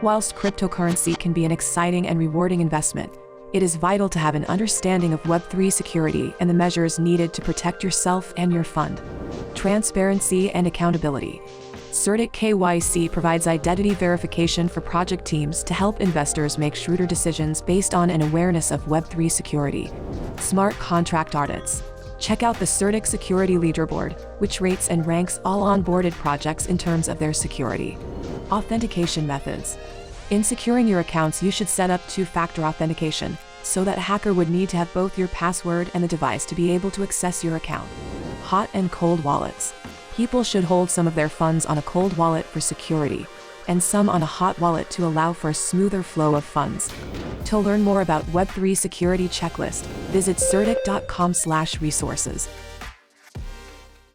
Whilst cryptocurrency can be an exciting and rewarding investment, it is vital to have an understanding of Web3 security and the measures needed to protect yourself and your fund. Transparency and accountability. CertiK KYC provides identity verification for project teams to help investors make shrewder decisions based on an awareness of Web3 security. Smart contract audits. Check out the CertiK Security Leaderboard, which rates and ranks all onboarded projects in terms of their security. Authentication methods. In securing your accounts, you should set up two-factor authentication, so that a hacker would need to have both your password and the device to be able to access your account. Hot and cold wallets. People should hold some of their funds on a cold wallet for security, and some on a hot wallet to allow for a smoother flow of funds. To learn more about Web3 security checklist, visit certik.com/resources.